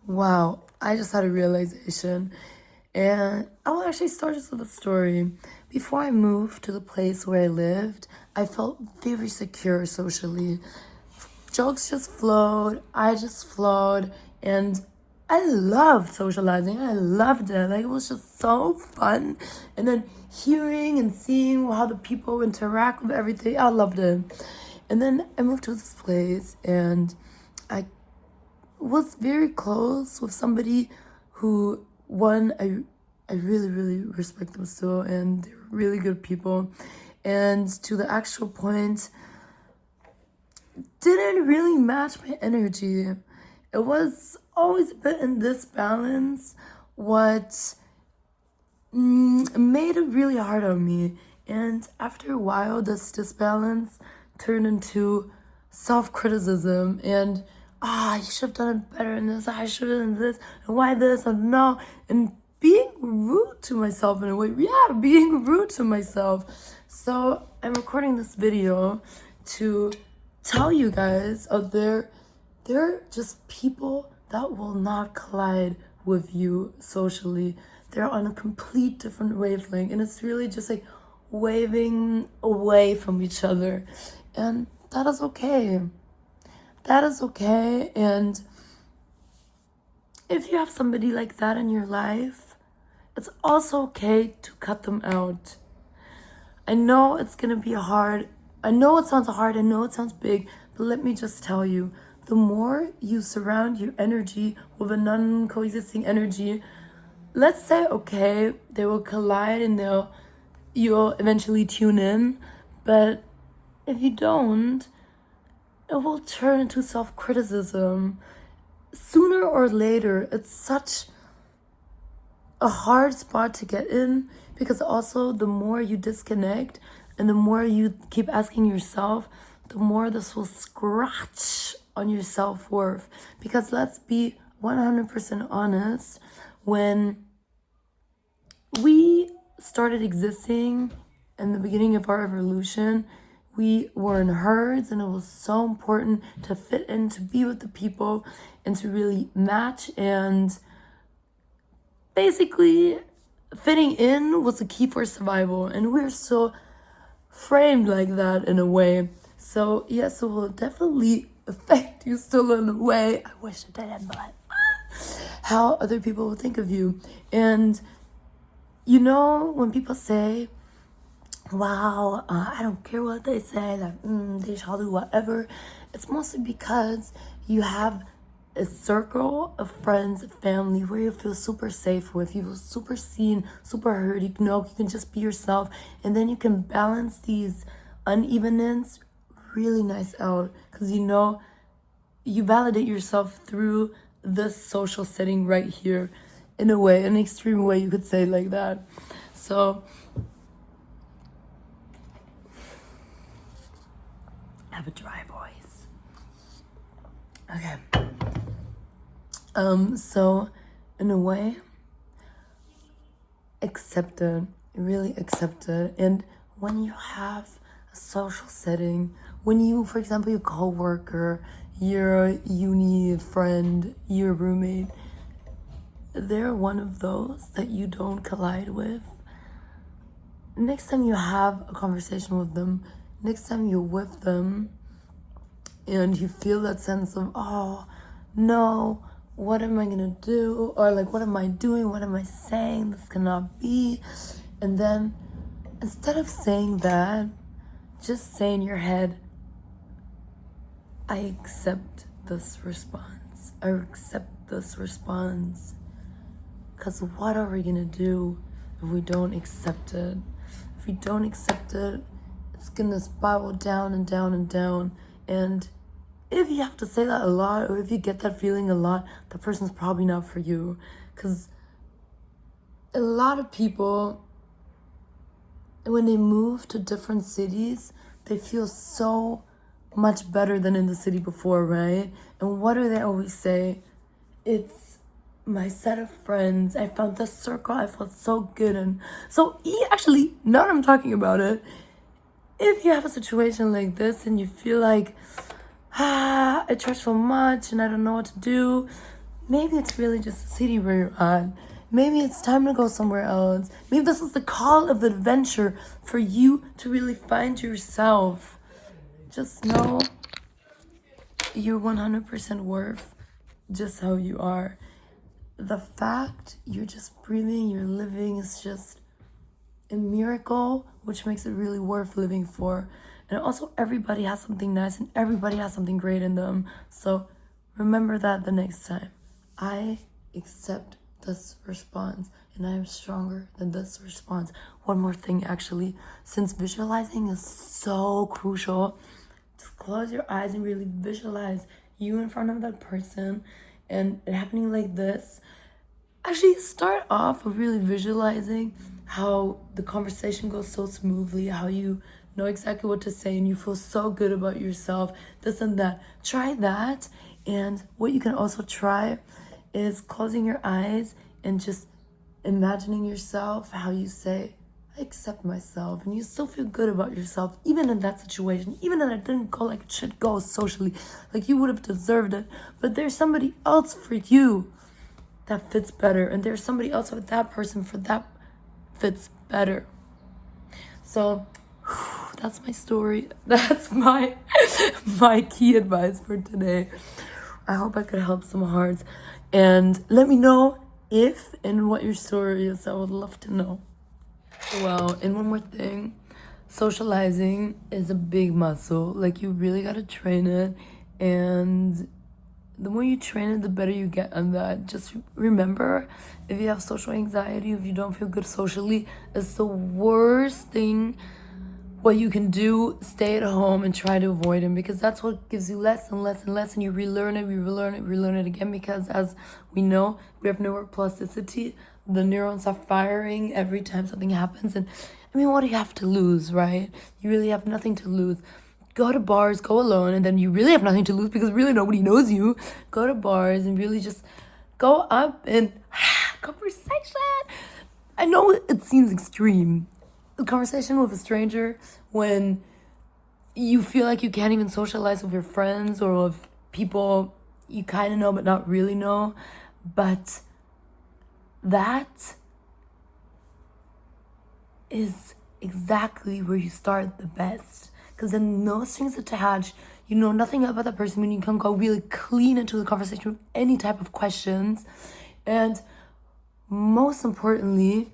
Wow, I just had a realization. And I will actually start this with a story. Before I moved to the place where I lived, I felt very secure socially. Jokes just flowed, I just flowed, and I loved socializing. I loved it. Like, it was just so fun. And then hearing and seeing how the people interact with everything, I loved it. And then I moved to this place, and I was very close with somebody who I really respect them still, and they're really good people. And to the actual point, didn't really match my energy. It was always a bit in this balance, what made it really hard on me. And after a while, this disbalance turned into self-criticism and you should have done it better in this, I should have done this, and why this, and no, and being rude to myself in a way. Yeah, being rude to myself. So I'm recording this video to tell you guys out there, they're just people that will not collide with you socially. They're on a complete different wavelength, and it's really just like waving away from each other. And that is okay. That is okay. And if you have somebody like that in your life, it's also okay to cut them out. I know it's gonna be hard. I know it sounds hard. I know it sounds big, but let me just tell you, the more you surround your energy with a non-coexisting energy, let's say, okay, they will collide and you'll eventually tune in, but if you don't, it will turn into self-criticism. Sooner or later, it's such a hard spot to get in, because also the more you disconnect and the more you keep asking yourself, the more this will scratch on your self-worth. Because let's be 100% honest, when we started existing in the beginning of our evolution, we were in herds, and it was so important to fit in, to be with the people, and to really match. And basically, fitting in was the key for survival, and we're so framed like that in a way. So yes, it will definitely affect you still in a way. I wish it didn't, but how other people will think of you. And you know, when people say, wow, I don't care what they say, like, they shall do whatever, it's mostly because you have a circle of friends, family, where you feel super safe with, you feel super seen, super heard, you know, you can just be yourself, and then you can balance these unevenness really nice out, because you know, you validate yourself through this social setting right here, in a way, an extreme way, you could say, like that. So I have a dry voice. Okay. So in a way, accept it, really accept it. And when you have a social setting, when you, for example, your coworker, your uni friend, your roommate, they're one of those that you don't collide with, next time you have a conversation with them, next time you're with them, and you feel that sense of, oh, no, what am I gonna do? Or like, what am I doing? What am I saying? This cannot be. And then instead of saying that, just say in your head, I accept this response. I accept this response. Because what are we gonna do if we don't accept it? If we don't accept it, it's gonna spiral down and down and down. And if you have to say that a lot, or if you get that feeling a lot, the person's probably not for you. Because a lot of people, when they move to different cities, they feel so much better than in the city before, right? And what do they always say? It's my set of friends. I found this circle. I felt so good. And so actually, now that I'm talking about it, if you have a situation like this and you feel like, I trust so much and I don't know what to do, maybe it's really just the city where you're at. Maybe it's time to go somewhere else. Maybe this is the call of adventure for you to really find yourself. Just know you're 100% worth just how you are. The fact you're just breathing, you're living is just a miracle, which makes it really worth living for. And also, everybody has something nice and everybody has something great in them. So remember that the next time. I accept this response and I am stronger than this response. One more thing, actually, since visualizing is so crucial, just close your eyes and really visualize you in front of that person and it happening like this. Actually, start off with really visualizing how the conversation goes so smoothly, how you know exactly what to say and you feel so good about yourself, this and that. Try that. And what you can also try is closing your eyes and just imagining yourself how you say, I accept myself, and you still feel good about yourself, even in that situation, even if it didn't go like it should go socially, like you would have deserved it. But there's somebody else for you that fits better, and there's somebody else with that person for that fits better. So that's my story. That's my key advice for today. I hope I could help some hearts, and let me know if and what your story is. I would love to know. Well, and one more thing, socializing is a big muscle. Like, you really gotta train it, and the more you train it, the better you get on that. Just remember, if you have social anxiety, if you don't feel good socially, it's the worst thing what you can do. Stay at home and try to avoid them, because that's what gives you less and less and less, and you relearn it again, because as we know, we have neuroplasticity. The neurons are firing every time something happens, and I mean, what do you have to lose, right? You really have nothing to lose. Go to bars, go alone, and then you really have nothing to lose because really nobody knows you. Go to bars and really just go up and conversation. I know it seems extreme. A conversation with a stranger when you feel like you can't even socialize with your friends or with people you kind of know but not really know. But that is exactly where you start the best. Because then no strings attached, you know nothing about that person, when you can go really clean into the conversation with any type of questions. And most importantly,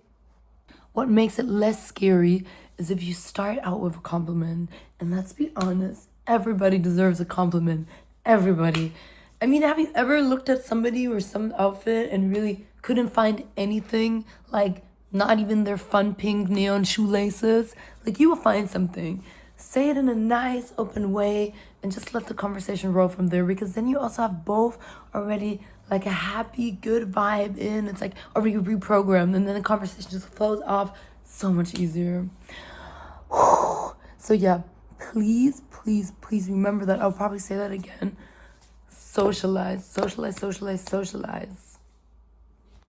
what makes it less scary is if you start out with a compliment. And let's be honest, everybody deserves a compliment. Everybody. I mean, have you ever looked at somebody or some outfit and really couldn't find anything, like not even their fun pink neon shoelaces? Like, you will find something. Say it in a nice, open way and just let the conversation roll from there, because then you also have both already like a happy, good vibe in. It's like already reprogrammed, and then the conversation just flows off so much easier. So yeah, please, please, please remember that. I'll probably say that again. Socialize, socialize, socialize, socialize.